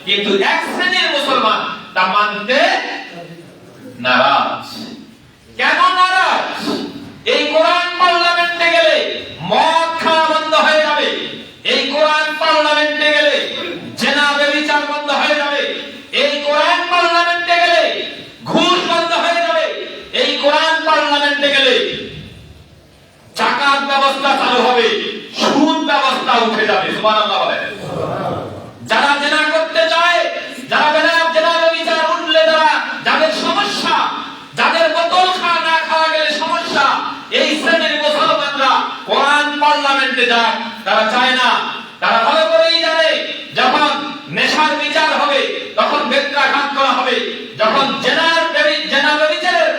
কিন্তু এক শ্রেণীর মুসলমান তা মানতে নারাজ। কেন নারাজ? এই কোরআন পার্লামেন্টে গেলে মদ খাওয়া বন্ধ হয়ে যাবে, এই কোরআন পার্লামেন্টে গেলে জেনা ব্যভিচার বন্ধ হয়ে যাবে, এই কোরআন পার্লামেন্টে গেলে ঘুষ বন্ধ হয়ে যাবে, এই কোরআন পার্লামেন্টে গেলে জাকাত ব্যবস্থা চালু হবে, সুদ ব্যবস্থা উঠে যাবে। সুবহানাল্লাহ বলেন। যারা জেনা করতে চায়, যারা জেনা ব্যভিচার উঠলে যাদের সমস্যা, যাদের বোতল খাওয়া না খাওয়া গেলে সমস্যা, এই শ্রেণীর মুসলমানরা কোরআন পার্লামেন্টে যাক তারা চায় না। তারা ভালো করেই জানে যখন নেশার বিচার হবে তখন বেত্রাঘাত করা হবে, যখন জেনা ব্যভিচারের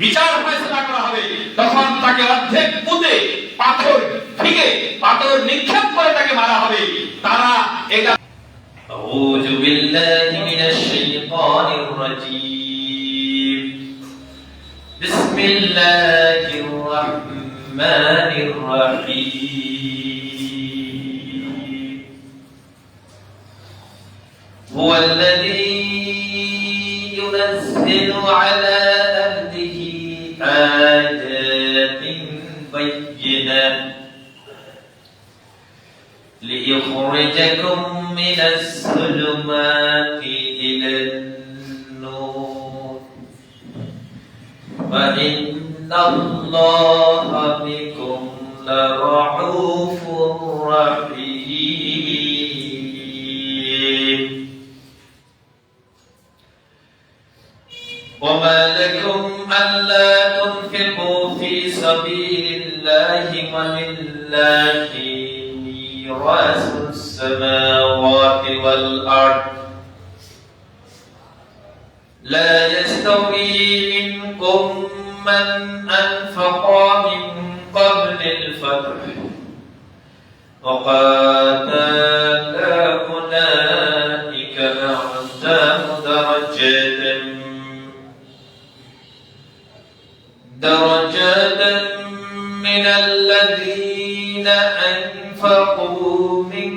বিচার ফয়সালা করা হবে তখন তাকে অর্ধেক পুঁতে পাথর ফিকে পাথর নিক্ষেপ করে তাকে মারা হবে। তারা এটা আউযু বিল্লাহি মিনাশ শাইতানির রাজীম। বিসমিল্লাহির রাহমানির রাহিম। হুয়াল্লাযী ইউনাজ্জিলু আলা آيات بينات ليخرجكم من الظلمات إلى النور وإن الله بكم لرؤوف رحيم وما لكم ألا تنفقوا في سبيل الله ولله ميراث السماوات والأرض لا يستوي منكم من أنفق من قبل الفتح وقاتل أولئك أعظم درجات من الذين أنفقوا من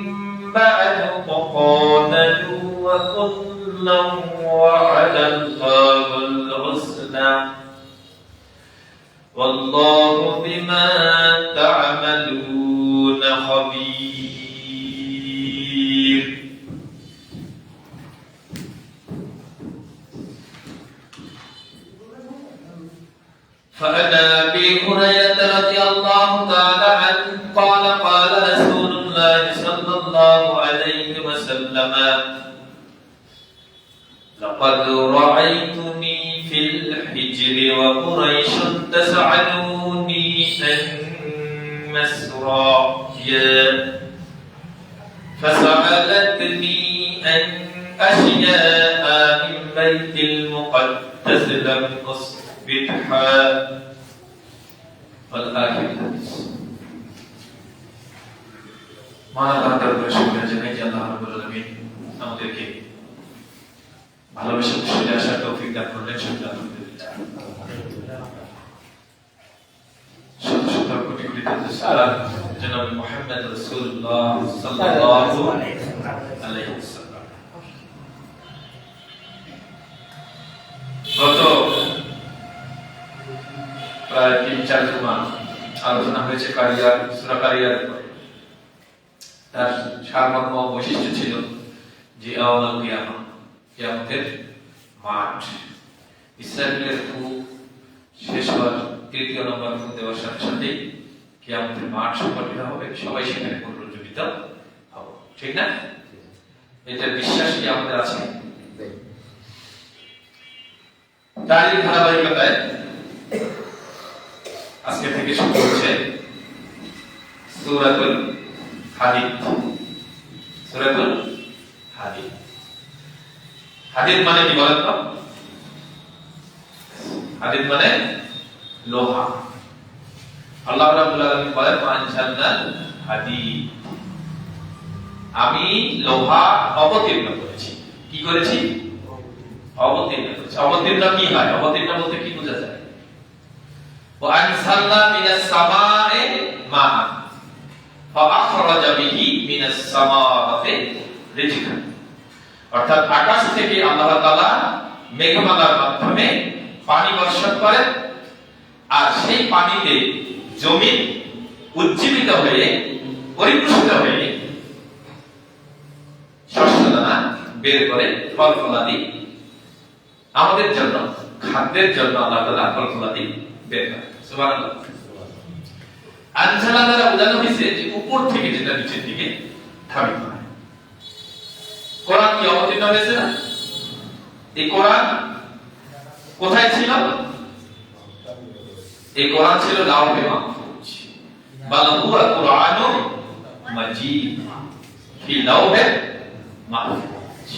بعد وقاتلوا وكلا وعلى الله الحسنى والله بما تعملون خبير. فعن أبي هريرة رضي الله تعالى عنه قال قال رسول الله صلى الله عليه وسلم لقد رأيتني في الحجر وقريش تسألوني عن مسرايا فسألتني عن أشياء من بيت المقدس لم أصبحها والآخر الحديث. মহান দরবারে শুকরিয়া জানাই যে আল্লাহ রাব্বুল আলামিন আমাদেরকে ভালোবাসার সহিত আসার তৌফিক দান করলেন। শুকরিয়া আলহামদুলিল্লাহ। শত শত কোটি কোটি সালাত জনাব মুহাম্মদ রাসূলুল্লাহ সাল্লাল্লাহু আলাইহি ওয়াসাল্লাম। গত প্রায় ৩-৪ জুমা আলোচনা হয়েছে কারিয়ার সূরা কারিয়ার উপরে। তার সারমর্ম বৈশিষ্ট্য ছিল যে ইয়াউমুল কিয়ামা, কিয়ামতের মাঠ। ইসরাফিলের ফুঁক শেষ হওয়ার ৩য় নম্বর ফুঁক দেওয়ার সাথে সাথেই কিয়ামতের মাঠ সংগঠিত হবে, সবাই সেখানে পুনরুজ্জীবিত হবে, ঠিক না? এটা বিশ্বাস কি আমাদের আছে? তারই ধারাবাহিকতায় আজকে থেকে শুরু হচ্ছে সূরাতুল হাদীদ। সূরাতুল হাদীদ, হাদীদ মানে কি বলেন তো? হাদীদ মানে লোহা। আল্লাহ রাব্বুল আলামিন বলেন আনজালনাল হাদীদ, আমি লোহা অবতীর্ণ করেছি। কি করেছি? অবতীর্ণ করেছি। অবতীর্ণ কি হয়? অবতীর্ণ বলতে কি বোঝা যায়? ওয়া আনসালনা মিনাস সামাই মাআন فأخرج به من الثمرات رزقا অর্থাৎ আকাশ থেকে আল্লাহ তাআলা মেঘমালার মাধ্যমে পানি বর্ষণ করেন, আর সেই পানিতে জমি উজ্জীবিত হয়ে পরিপুষ্ট হয়ে শস্য দানা বের করে ফল ফলাদি আমাদের জন্য খাদ্যের জন্য আল্লাহ তাআলা ফল ফলাদি বের করেন। সুবহানাল্লাহ। আনজালা দ্বারা বোঝানো হয়েছে যে উপর থেকে যেটা নিচের দিকে ধাবিত হয়। কোরআন কি অবতীর্ণ হয়েছে না? এই কোরআন কোথায় ছিল? এই কোরআন ছিল লাওহে মাহফুজ। বাল হুয়া কুরআনুন মাজিদ ফি লাওহে মাহফুজ।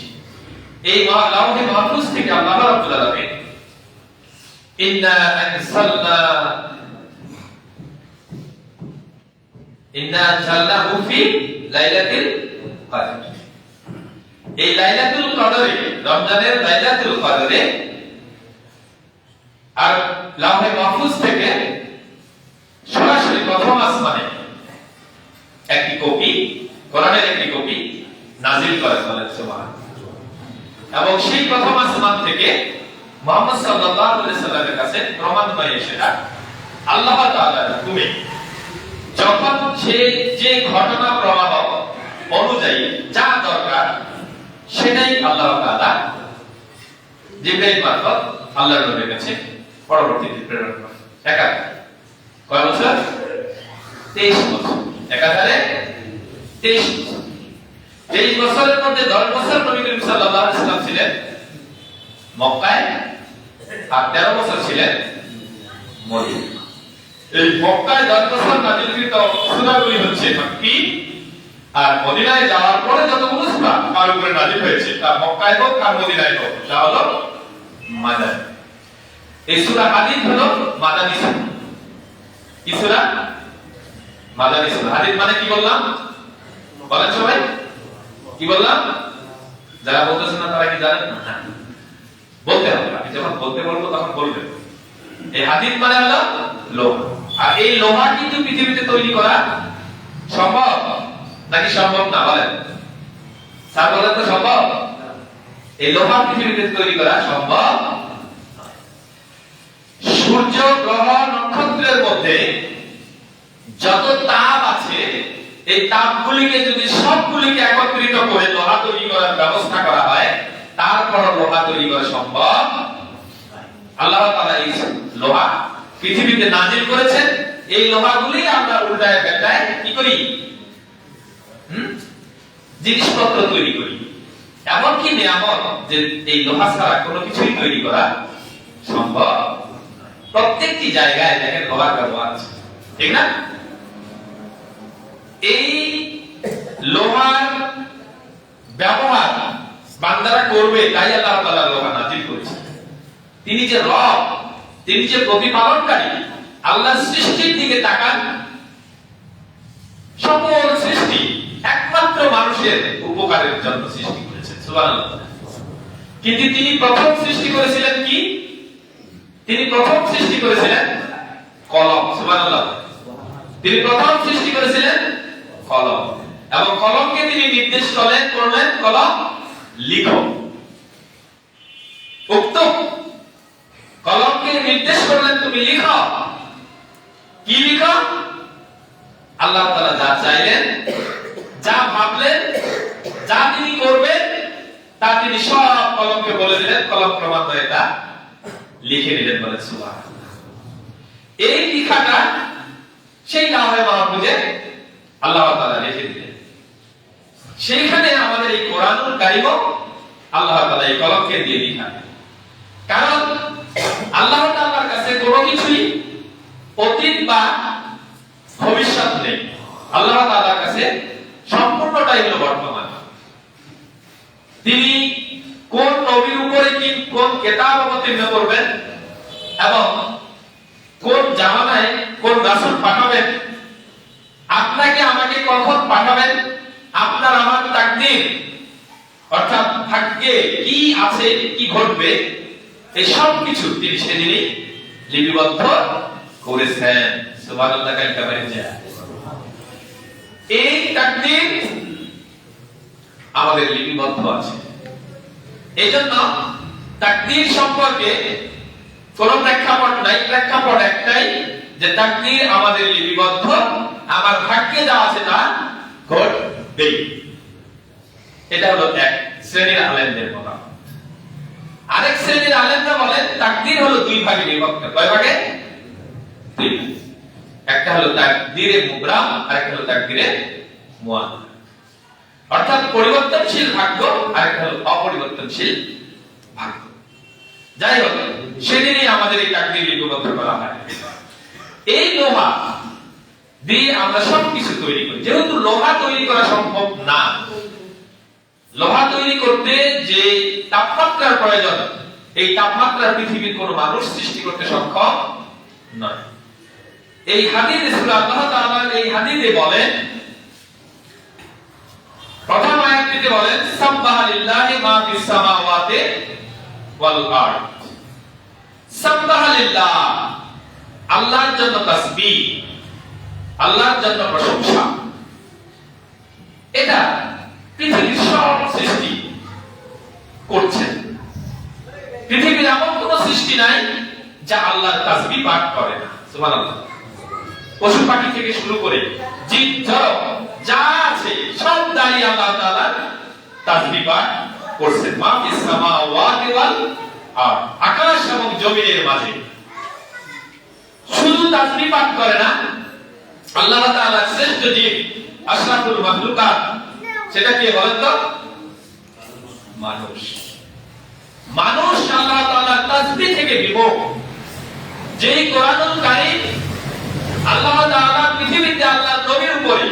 এই লাওহে মাহফুজ থেকে আল্লাহ রাব্বুল আলামিন ইন্না আনজালনাহু ফি লাইলাতিল কদর। এই লাইলাতুল কদরে, রমজানের লাইলাতুল কদরে আর লাওহে মাহফুজ থেকে সরাসরি প্রথম আসমানে একটি কপি, কোরআনের একটি কপি নাযিল করেন বলেন সুবহানাল্লাহ। এবং সেই প্রথম আসমান থেকে মুহাম্মদ সাল্লাল্লাহু আলাইহি সাল্লামের কাছে ক্রমান্বয়ে সেটা আল্লাহ তাআলার হুকুমে যখন যে ঘটনা প্রবাহ অনুযায়ী যা দরকার সেটাই আল্লাহ তাআলা জিবরাইল মারফত আল্লাহর নবীর কাছে পরবর্তীতে প্রেরণ করেন। কয় বছর? 23 বছর। একাধারে 23 বছর। 23 বছরের মধ্যে 10 বছর নবী করিম সাল্লাল্লাহু আলাইহি ওয়াসাল্লাম ছিলেন মক্কায়, আর 13 বছর ছিলেন মদিনায়। এই মক্কায় 10 বছর নাযিলকৃত সূরাগুলি হচ্ছে মাক্কি, আর মদিনায় যাওয়ার পরে যতগুলো সূরা তার উপরে নাযিল হয়েছে তা মক্কায় হোক আর মদিনায় হোক তা হলো মাদানী। এই সূরা হাদীদ হলো মাদানী সূরা। কি সূরা? মাদানী সূরা। হাদীদ মানে কি বললাম? বলেন সবাই কি বললাম? যারা বলতেছেন না তারা কি জানেন না? বলতে হবে, আমি যখন বলতে বলবো তখন বলবেন। এই হাদীদ মানে হলো লোহা। আর এই লোহা কিন্তু পৃথিবীতে তৈরি করা সম্ভব নাকি সম্ভব না? বলেন স্যার, বলেন তো সম্ভব? এই লোহা পৃথিবীতে তৈরি করা সম্ভব। সূর্য, গ্রহ, নক্ষত্রের মধ্যে যত তাপ আছে এই তাপগুলিকে যদি সবগুলিকে একত্রিত করে লোহা তৈরি করার ব্যবস্থা করা হয়, তারপর লোহা তৈরি করা সম্ভব। আল্লাহ তাআলা এই লোহা পৃথিবীতে নাজিল করেছেন। এই লোহাগুলি আমরা উল্টায় পাল্টায় কি করি? জিনিসপত্র তৈরি করি। এমনকি নিয়ামত, যে এই লোহা ছাড়া কোনো কিছুই তৈরি করা সম্ভব। প্রত্যেকটি জায়গায় দেখেন লোহার ব্যবহার আছে, ঠিক না? এই লোহার ব্যবহার বান্দারা করবে, তাই আল্লাহ তাআলা লোহা নাযিল করেছেন। তিনি যে রব, তিনি যে প্রতিপালনকারী, আল্লাহর সৃষ্টির দিকে তাকান। সকল সৃষ্টি একমাত্র মানুষের উপকারের জন্য সৃষ্টি করেছেন। সুবহানাল্লাহ। কিন্তু তিনি প্রথম সৃষ্টি করেছিলেন কি? তিনি প্রথম সৃষ্টি করেছিলেন কলম। সুবহানাল্লাহ। তিনি প্রথম সৃষ্টি করেছিলেন কলম, এবং কলমকে তিনি নির্দেশ করলেন কলম লিখো। উক্তব কলমকে নির্দেশ করলেন তুমি লিখো। কি লিখো? আল্লাহ তাআলা যা চাইলেন, যা ভাবলেন, যা তিনি করবেন তা তিনি সব কলমকে বলে দিলেন। কলম ক্রমান্বয়ে তা লিখে দিলেন। বলেন সুবহানাল্লাহ। এই লেখাটা সেই লাওহে মাহফুজে আল্লাহ তাআলা লিখে দিলেন। সেইখানে আমাদের এই কোরআনুল কারীমও আল্লাহ তাআলা এই কলমকে দিয়ে লিখা। কারণ আল্লাহ তাআলার কাছে কোনো কিছুই অতীত বা ভবিষ্যৎ নেই। আল্লাহ তাআলার কাছে সম্পূর্ণটাই হলো বর্তমান। তিনি কোন নবীর উপরে কি কোন কিতাব অবতীর্ণ করবেন এবং কোন জামানায় কোন রাসূল পাঠাবেন, আপনাকে আমাকে কখন পাঠাবেন, আপনার আমার তাকদীর অর্থাৎ ভাগ্যে কি আছে, কি ঘটবে, এই সব কিছু তিনি সেদিনই লিপিবদ্ধ করেছেন। সুবহানাল্লাহ। কালকা বারিজা এই তাকদীর আমাদের লিপিবদ্ধ আছে। এইজন্য তাকদীর সম্পর্কে কোন প্রেক্ষাপট নাই, প্রেক্ষাপট একটাই যে তাকদীর আমাদের লিপিবদ্ধ, আমার ভাগ্যে যা আছে তা ঘটবে। এটা হলো এক শ্রেণীর আলেমদের কথা। আরেক শ্রেণীর আলেমরা বলেন তাকদীর হলো দুই ভাগে বিভক্ত। কয় ভাগে? দুই ভাগে। একটা হলো তাকদীরে মুবরাম আর একটা হলো তাকদীরে মুআক্কাদ, অর্থাৎ পরিবর্তনশীল ভাগ্য আর একটা হলো অপরিবর্তনশীল ভাগ্য। যাই হোক, সেদিনই আমাদের এই তাকদীর লিপিবদ্ধ করা হয়। এই লোহা দিয়ে আমরা সবকিছু তৈরি করি। যেহেতু লোহা তৈরি করা সম্ভব না, লোহা তৈরি করতে যে তাপমাত্রার প্রয়োজন, এই তাপমাত্রা পৃথিবীর কোন মানুষ সৃষ্টি করতে সক্ষম নয়। এই হাদিসে আল্লাহ তাআলা এই হাদিসে বলেন, প্রথম আয়াতটিতে বলেন সাব্বাহা লিল্লাহি মা ফিস সামাওয়াতি ওয়াল আরদ। সাব্বাহা লিল্লাহ, আল্লাহর জন্য তাসবিহ, আল্লাহর জন্য প্রশংসা। এটা পৃথিবীর সব সৃষ্টি করছেন। পৃথিবীর এমন কোন সৃষ্টি নাই যা আল্লাহর তাসবিহ পাঠ করে না। সুবহানাল্লাহ। পশু পাখি থেকে শুরু করে জীব জড় যা আছে সব দাঁড়িয়ে আল্লাহ তাআলার তাসবিহ পাঠ করছেন। মা ফিস সামাওয়াতি ওয়াল আরদ, আকাশ এবং জমিনের মাঝে। শুধু তাসবিহ পাঠ করে না, আল্লাহ তাআলা শ্রেষ্ঠ জীব আশরাফুল মাখলুকাত, সেটা কি বলেন তো? মানুষ। মানুষ আল্লাহ তাআলার তাসবিহ থেকে বিমুখ। যেই কোরআনুল কারীম আল্লাহ তাআলা পৃথিবীতে আল্লাহর নবীর উপরে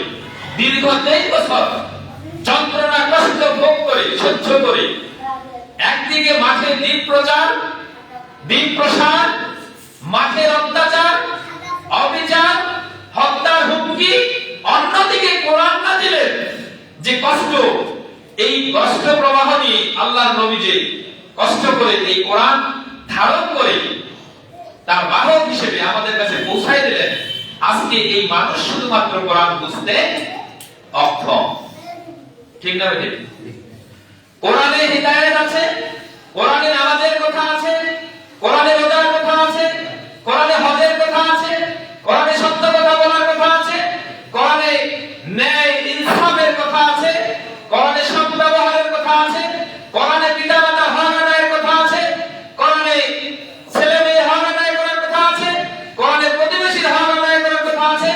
দীর্ঘ 23 বছর যন্ত্রণা কষ্ট ভোগ করে সহ্য করে একদিকে মাঠে দ্বীপ প্রচার, দ্বীপ প্রসার, মাঠের অত্যাচার, অবিচার, হত্যার হুমকি, অন্যদিকে কোরআন নাযিলের যে কষ্ট, এই কষ্ট প্রবাহ নিয়ে আল্লাহর নবী যে কষ্ট করে এই কোরআন ধারণ করে তার বাহক হিসেবে আমাদের কাছে পৌঁছায় দিলেন। আজকে এই মানুষ শুধুমাত্র কোরআন বুঝতে অক্ষম। ঠিক না বেঠিক? কোরআনে হিদায়াত আছে, কোরআনে নামাজের কথা আছে, কোরআনে রোজার কথা আছে, কোরআনে হজের কথা আছে, কোরআনে সত্য কথা বলার কথা আছে, কোরআনে ন্যায় ইনসাফের কথা আছে, কোরআনে সৎ ব্যবহারের কথা আছে, কোরআনে পিতামাতার হক আদায়ের কথা আছে, কোরআনে ছেলে মেয়ে হক আদায় করার কথা আছে, কোরআনে প্রতিবেশীর হক আদায় করার কথা আছে।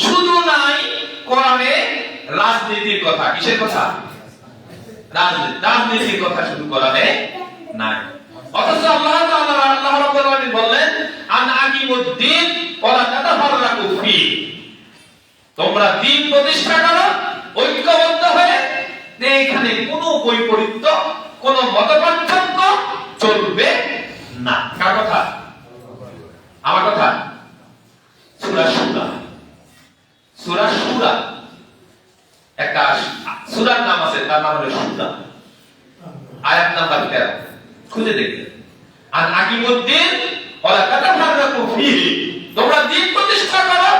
শুধু নাই কোরআনে রাজনীতির কথা। কিসের কথা? রাজনীতির কথা শুধু কোরআনে নাই। অথচ আল্লাহ তাআলা আল্লাহ রাব্বুল আলামিন বললেন আন আকিমুদ্দিন ওয়ালা তাতাফাররাকু ফি, তোমরা দ্বীন প্রতিষ্ঠা করো ঐক্যবদ্ধ হয়ে। এখানে কোনো বৈপরীত্য, কোনো মতপার্থক্য চলবে না। কার কথা? আমার কথা। সূরা শুরা, সূরা শুরা একটা সূরার নাম আছে, তার নাম হলো শুরা। আয়াত নাম্বার 13 খুঁজে দেখবেন। আন আকিমুদ্দিন ওয়ালা তাতাফাররাকু ফিহি, তোমরা দ্বীন প্রতিষ্ঠা করো,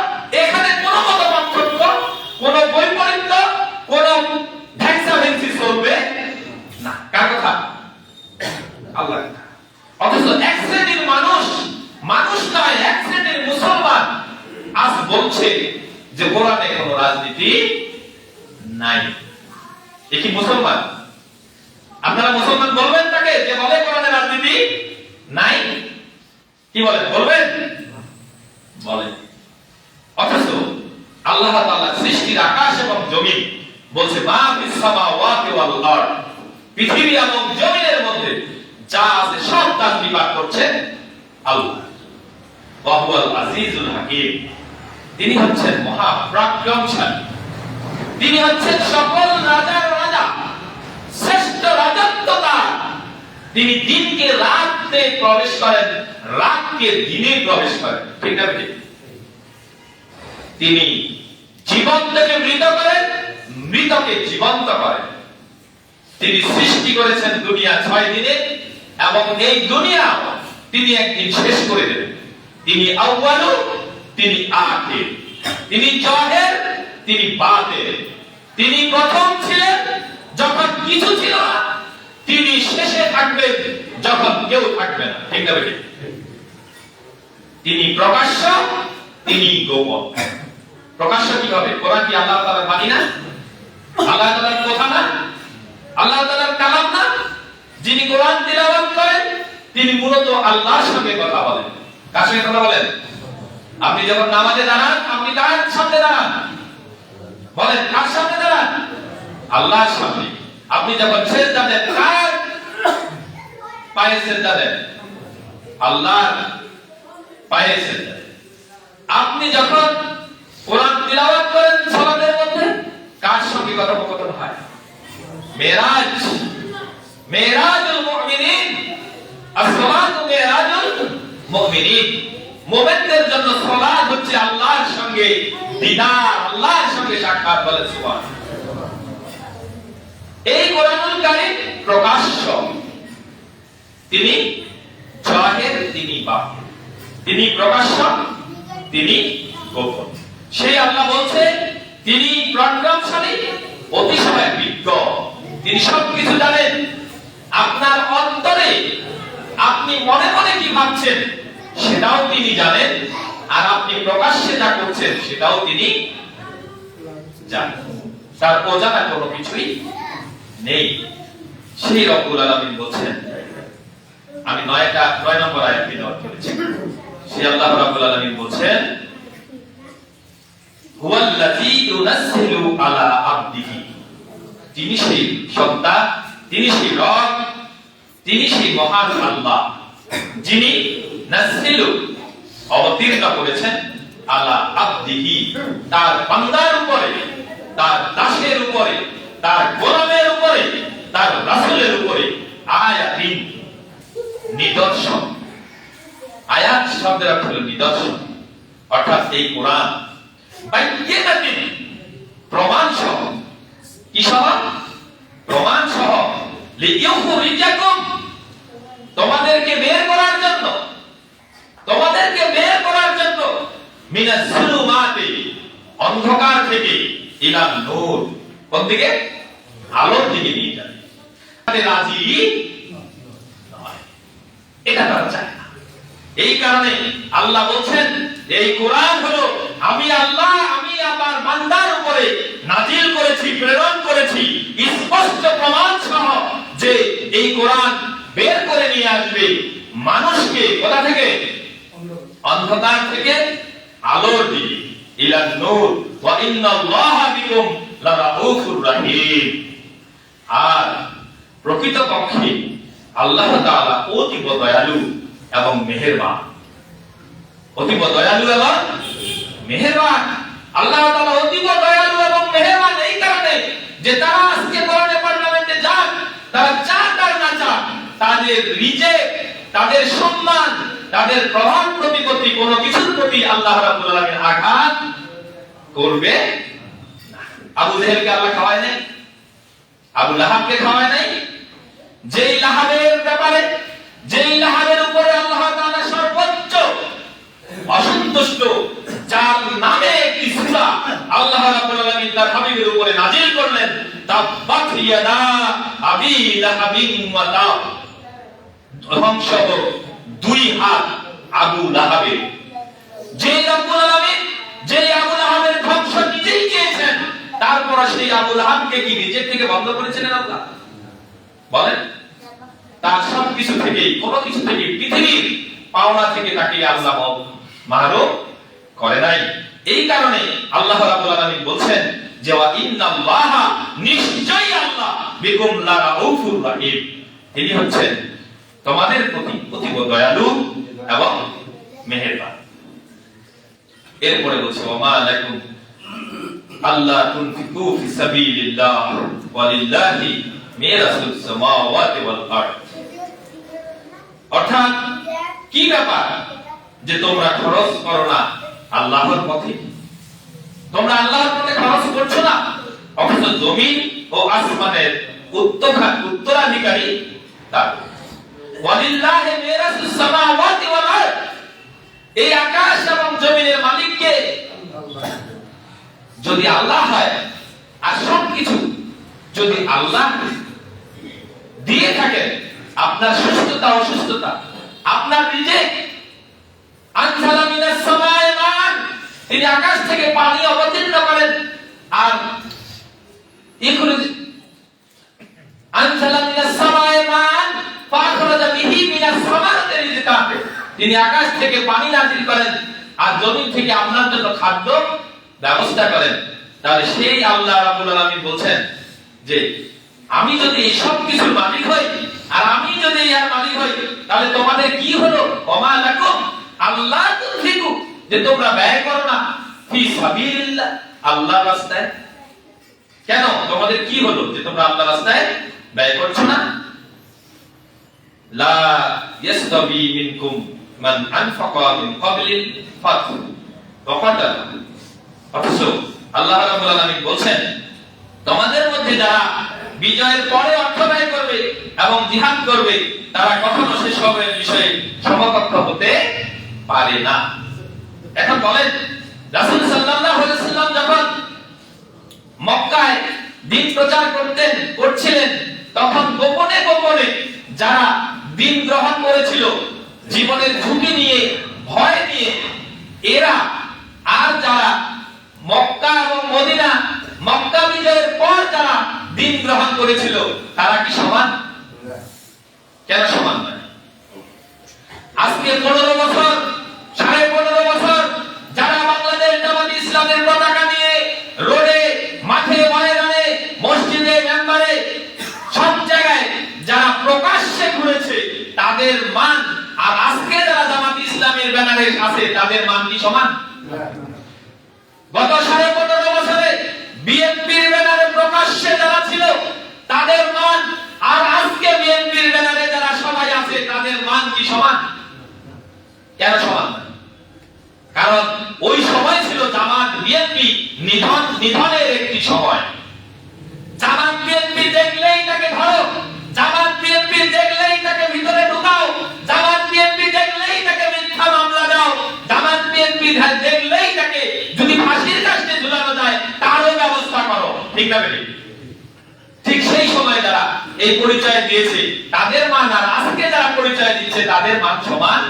এখানে কোনো মতপার্থক্য, কোনো বৈপরীত্য, কোনো ভেংসি চলবে না। কার কথা? আল্লাহর কথা। অথচ এক শ্রেণীর মানুষ, মানুষ নয়, এক শ্রেণীর মুসলমান আজ বলছে যে কোরআনে কোনো রাজনীতি নাই। এ কি মুসলমান? আপনারা মুসলমান বলবেন তাকে যে বলে কোরআনে রাজনীতি নাই? কি বলেন? বলবেন? বলেন। অথচ আল্লাহ তাআলা সৃষ্টির আকাশ এবং জমিন বলছে মা ফিস সামাওয়াতি ওয়াল আরদ, পৃথিবী এবং জমিনের মধ্যে যা আছে সব তাসবিহ পাঠ করছে আল্লাহ। ওয়া হুয়াল আজিজুল হাকীম, তিনি হচ্ছেন মহা পরাক্রমশালী, তিনি হচ্ছেন সকল রাজার রাজা, শ্রেষ্ঠ রাজত্ব তার। তিনি দিনকে রাতে প্রবেশ করেন, রাতকে দিনে প্রবেশ করেন। ঠিক না? তিনি জীবন্তকে মৃত করেন, মৃতকে জীবন্ত করেন। তিনি সৃষ্টি করেছেন দুনিয়া 6 দিনে এবং এই দুনিয়া তিনি একদিন শেষ করে দেবেন। তিনি আউয়ালু, তিনি আখির, তিনি জাহির, তিনি বাতিন। তিনি প্রথম ছিলেন যখন কিছু ছিল না, তিনি শেষে থাকবেন যখন কেউ থাকবে না। ঠিক না বেঠিক? তিনি প্রকাশ্য, তিনি গোপন। প্রকাশ্য কি হবে? কোরআন কি আল্লাহ তাআলার বাণী না? আল্লাহ তাআলার কথা না? আল্লাহ তাআলার কালাম না? যিনি কোরআন তিলাওয়াত করেন তিনি মূলত আল্লাহর সঙ্গে কথা বলেন। কার সঙ্গে কথা বলেন? আপনি যখন নামাজে দাঁড়ান আপনি কার সামনে দাঁড়ান? বলেন, কার সামনে দাঁড়ান? আল্লাহর সামনে। আপনি যখন সিজদা দেন কার পায়ে সিজদা দেন? আল্লাহর পায়ে সিজদা দেন। আপনি যখন কোরআন তিলাওয়াত করেন সালাতের মধ্যে কার সঙ্গে কথোপকথন হয়? মেরাজ, মেরাজুল মুমিনিন। as-সালাতু মেরাজুল মুমিনিন। মুমিনদের জন্য সালাত হচ্ছে আল্লাহর সঙ্গে দিদার, আল্লাহর সঙ্গে সাক্ষাৎ। বলে সুবহান। এই কোরআনুল কারীম প্রকাশ্য, তিনি জাহির, তিনি বাতিন। তিনি প্রকাশ্য, তিনি গোপন। সেই আল্লাহ বলছে তিনি পরাক্রমশালী, অতিশয় বিজ্ঞ। তিনি সবকিছু জানেন। আপনার অন্তরে আপনি মনে মনে কি ভাবছেন সেটাও তিনি জানেন, আর আপনি প্রকাশ্যে যা করছেন সেটাও তিনি জানেন। তার অজানা কোনো কিছুই নেই। সেই রব্বুল আলামিন বলছেন, আমি 9 নম্বর আয়াত তেলাওয়াত করেছি। সেই আল্লাহ রাব্বুল আলামিন বলছেন, হুয়াল্লাযী ইউনাজ্জিলু আলা আবদিহি। তিনি সেই সত্তা, তিনি সেই রব, তিনি সেই মহান আল্লাহ যিনি নাযিলু অবতীর্ণ করেছেন আলা আবদিহি, তার বান্দার উপরে, তার দাসের উপরে, তার গোলামের উপরে, তার রাসূলের উপরে আয়াতিন, নিদর্শন। আয়াত শব্দের অর্থ হলো নিদর্শন, অর্থাৎ এই কোরআন বাইয়িনাতিন, প্রমাণ সহ। কি সহ? প্রমাণ সহ। লিইউখরিজাকুম, তোমাদেরকে বের করার জন্য, তোমাদেরকে বের করার জন্য, মিনাজ যুলুমাতি, অন্ধকার থেকে, ইলা নূর, কোন দিকে? আলোর দিকে নিয়ে যাবে। রাজি নয়, এটা তারা চায় না। এই কারণে আল্লাহ বলছেন এই কোরআন হলো আমি আল্লাহ, আমি আমার বান্দার উপরে নাজিল করেছি, প্রেরণ করেছি স্পষ্ট প্রমাণ সহ যে এই কোরআন বের করে নিয়ে আসবে মানুষকে কোথা থেকে? অন্ধকার থেকে আলোর দিকে, ইলা নূর, ওয়া ইন্নাল্লাহা বিকুম লারাউফুর রহিম। আর প্রকৃতপক্ষে আল্লাহ তাআলা অতীব দয়ালু এবং মেহেরবান। অতীব দয়ালু এবং মেহেরবান। আল্লাহ তাআলা অতীব দয়ালু এবং মেহেরবান এই কারণে যে তারা আজকে কোরআনের পার্লামেন্টে যান, তারা চাক আর না চাক, তাদের রিজেক্ট, তাদের সম্মান, তাদের প্রভাব প্রতিপত্তি কোনো কিছুর প্রতি আল্লাহ রাব্বুল আলামিন আঘাত করবে না। আবু জেহেলকে আল্লাহ খাওয়ায় নাই? আবু লাহাবকে খাওয়ায় নাই? যেই লাহাবের ব্যাপারে, যেই লাহাবের উপরে আল্লাহ তাআলা সর্বোচ্চ অসন্তুষ্ট, যার নামে একটি সূরা আল্লাহ রাব্বুল আলামিন তার হাবিবের উপরে নাযিল করলেন, তাব্বাত ইয়াদা আবি লাহাবিন ওয়া তাব, ধ্বংস হোক 2 হাত আবু লাহাবের। যে রাব্বুল আলামিন যে আবু লাহাবের ধ্বংস নিজেই চেয়েছেন, তারপর সেই আবু লাহাবকে কি রিজেক্ট থেকে বন্ধ করেছিলেন আল্লাহ? বলেন, তার সব কিছু থেকে, কোনো কিছু থেকে, পৃথিবীর পাওনা থেকে তাকে আল্লাহ মাহরুম করে নাই। এই কারণে আল্লাহ রাব্বুল আলামিন বলছেন যে ওয়া ইন্নাল্লাহা, নিশ্চয়ই আল্লাহ, বিকুম লারাউফুর রহিম, তিনি হচ্ছেন তোমাদের প্রতি অতীব দয়ালু এবং মেহেরবান। এরপরে বলছে ওয়া মা লাকুম আল্লাহ তুনফিকু ফি সাবিলিল্লাহ ওয়া লিল্লাহি মিরাসুস সামাওয়াতি ওয়াল আরদ। অর্থাৎ কি ব্যাপার যে তোমরা খরচ করো না আল্লাহর পথে? তোমরা আল্লাহর পথে খরচ করছো না, অথচ জমিন ও আসমানের উত্তরাধিকারী তার। ওয়ালিল্লাহি মিরাসুস সামাওয়াতি ওয়াল আরদ, এই আকাশ এবং জমিনের মালিক কে? যদি আল্লাহ হয়, আর সবকিছু যদি আল্লাহ দিয়ে থাকেন, আপনার সুস্থতা অসুস্থতা, আপনার রিজিক, আনজালা মিনাস সামায়ে মান, তিনি আকাশ থেকে পানি অবতীর্ণ করেন, আর ইখরুজ আনজালা মিনাস সামায়ে মান ফাখরাজা বিহি মিনাস সামারাতি রিজকা, তিনি আকাশ থেকে পানি নাযিল করেন আর জমিন থেকে আপনার জন্য খাদ্য ব্যবস্থা করেন। তাহলে সেই আল্লাহ রাব্বুল আলামিন বলছেন যে আমি যদি এই সব কিছুর মালিক হই আর আমি যদি এর মালিক হই, তাহলে তোমাদের কি হলো? ওমা লাকুম আল্লাহ তুনফিকু, যে তোমরা ব্যয় করো না ফি সাবিলিল্লাহ, আল্লাহর রাস্তায়। কেন তোমাদের কি হলো যে তোমরা আল্লাহর রাস্তায় ব্যয় করছো না? লা ইয়াসতাবি মিনকুম মান আনফাকা মিন ক্বাবলিল ফাতহ ওয়া কাতালা। অথচ আল্লাহ রাব্বুল আলামিন বলছেন তোমাদের মধ্যে যারা বিজয়ের পরে অর্থ ব্যয় করবে এবং জিহাদ করবে, তারা কখনো সেসবের বিষয়ে সমকক্ষ হতে পারে না। এখন বলেন, রাসূল সাল্লাল্লাহু আলাইহি ওয়াসাল্লাম যখন মক্কায় দ্বীন প্রচার করছিলেন, তখন গোপনে গোপনে যারা দ্বীন গ্রহণ করেছিল, জীবনের ঝুঁকি নিয়ে, ভয় নিয়ে, এরা আর যারা মক্কা এবং মদিনা, মক্কা বিজয়ের পর যারা দ্বীন গ্রহণ করেছিল, তারা কি সমান? কেন সমান নয়? আজকে 15 বছর, 15.5 বছর যারা বাংলাদেশ জামাত ইসলামের পতাকা নিয়ে রোডে, মাঠে, ময়দানে, মসজিদে, মেম্বারে, সব জায়গায় যারা প্রকাশ্যে ঘুরেছে, তাদের মান আর আজকে যারা জামাত ইসলামের ব্যানারে আছে, তাদের মান কি সমান? গত 15.5 বছরে বিএনপির ব্যানারে প্রকাশ্যে যারা ছিল, তাদের মান আর আজকে বিএনপির ব্যানারে যারা সবাই আছে, তাদের মান কি সমান? কেন সমান? কারণ ওই সময় ছিল জামাত বিএনপি নিধনের একটি সময়। জামাত বিএনপি দেখলেই তাকে ধরো, জামাত বিএনপি দেখলেই তাকে ভিতরে ঢুকাও, জামাত বিএনপি দেখলেই তাকে মিথ্যা মামলা দাও, জামাত বিএনপি দেখলেই তাকে যদি ফাঁসির কাস্টে ঝুলানো যায় তারও ব্যবস্থা করো। ঠিক না বেটি? ঠিক সেই সময় যারা এই পরিচয় দিয়েছে, তাদের মান আর আজকে যারা পরিচয় দিচ্ছে, তাদের মান সমান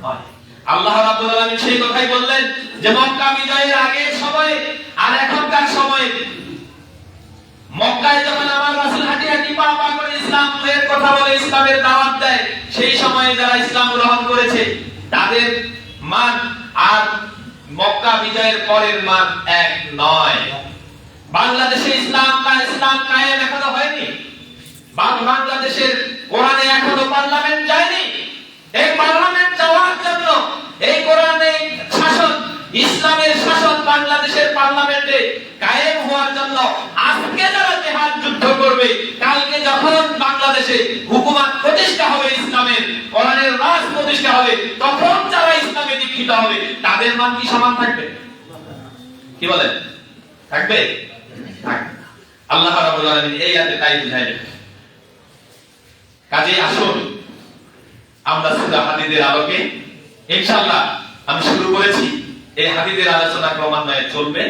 নয়। আল্লাহ রাব্বুল আলামিন সেই কথাই বললেন যে মক্কা বিজয়ের আগের সময়ে আর এখনকার সময়ে, মক্কায় যখন আমার রাসূল হাঁটি হাঁটি পা পা করে ইসলামের কথা বলে, ইসলামের দাওয়াত দেয়, সেই সময়ে যারা ইসলাম গ্রহণ করেছে, তাদের মান আর মক্কা বিজয়ের পরের মান এক নয়। বাংলাদেশে ইসলাম কায়েম এখনো হয়নি। বাংলাদেশের কোরআনে এখনো পার্লামেন্ট যায়নি। এই পার্লামেন্ট যাওয়ার জন্য, এই কোরআনে শাসন, ইসলামের শাসন বাংলাদেশের পার্লামেন্টে কায়েম হওয়ার জন্য আজকে যারা জিহাদ যুদ্ধ করবে, কালকে যখন বাংলাদেশে হুকুমত প্রতিষ্ঠা হবে, ইসলামের কোরআনের রাজ প্রতিষ্ঠা হবে, তখন যারা ইসলামে দীক্ষিত হবে, তাদের মান কি সমান থাকবে? কি বলেন? থাকবে? থাকবে। আল্লাহ রাব্বুল আলামিন এই আয়াতে তাই বুঝাইলেন। কাজে আসুন আমরা সূরা হাদীদের আলোকে, ইনশাআল্লাহ আমি শুরু করেছি, এই হাদীদের আলোচনা ক্রমান্বয়ে চলবে।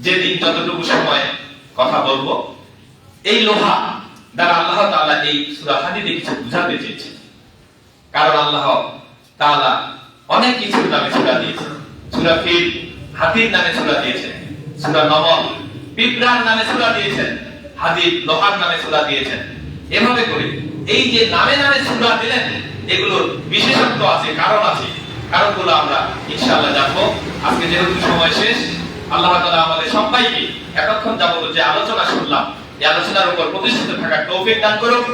যেদিন যতটুকু সময় কথা বলবো, এই লোহা দ্বারা আল্লাহ তাআলা এই সূরা হাদীদে কিছু বুঝাতে চেয়েছেন। কারণ আল্লাহ তাআলা অনেক কিছুর নামে সূরা দিয়েছেন। সূরা ফিল হাতির নামে সূরা দিয়েছেন, সূরা নমল পিঁপড়ার নামে সূরা দিয়েছেন, হাদীদ লোহার নামে সূরা দিয়েছেন। এভাবে করে এই যে নামে নামে সূরা দিলেন, এগুলোর বিশেষত্ব আছে, কারণ আছে। কারণগুলো আমরা ইনশাআল্লাহ জানবো। আজকে যেহেতু সময় শেষ, আল্লাহ তাআলা আমাদের সবাইকে এতক্ষণ যাবত যে আলোচনা শুনলাম, এই আলোচনার উপর প্রতিষ্ঠিত থাকার তৌফিক দান করুন।